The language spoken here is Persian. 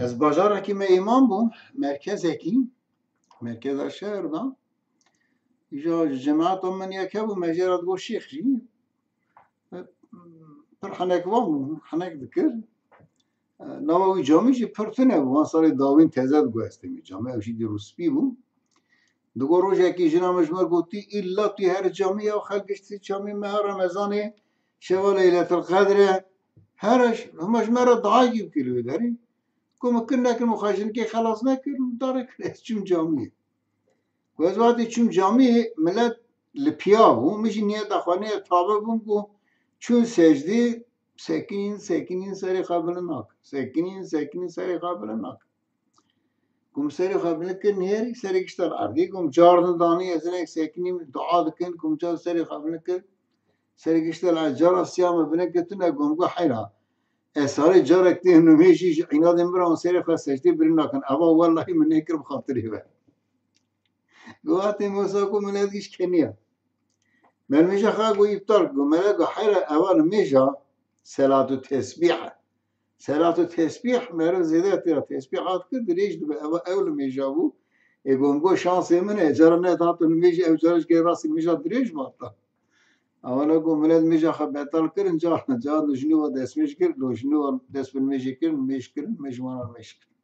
از بازار که من امام بوم مرکز شهر دا اینجا جماعت من یکی بود مجرد گو شیخ جی پر حنک وام حنک دکر نوای جامعه پرتنه بود سال داوین تزد گوسته می جامعه اوشی دی روسپی بود دو روزه که جنا مجموع گویی ایلا توی هر جامعه و خالقشتی جامعه ماه رمضانه شوال لیلت القدر هرش همش مرا دعایی بکیلو داری که ممکن نکن مخاجن که خلاص نکن داره کنه چون جامعه و از وقتی چون جامعه ملت لپیا بود میشه نیت دخوانه تابه بود که چون سجده سکینین سری قابل ناک سکینین سری قابل ناک کم سری قابل کن نیری سری کشتر عردی کم جاردن دانی از یک سکینین دعا دکن کم جار سری قابل کن سری کشتر عجار سیام بنه کتونه کم گو حیرا ساری جارك تيه نميجي عناد امرأة سيري خاص سجدي برنا كان أبا والله من هيك بخاطري بقى قواتي موساكو ملاديش كنيا من ميجا خاقو يبطرقو ملاقو حيرا أول ميجا صلاة التسبيح مرة زيادة تسبيحات كده ليش دبا أول ميجا بو يقوم قو شانسي منه جارنا تاتو نميجي أو جارش كي راسي ميجا دريج باطا اولا کو ملت میجا خبرتال کرن جا نجات لجنو دست میش کرد لجنو دست بن میش کرد میش کرد میجوان میش کرد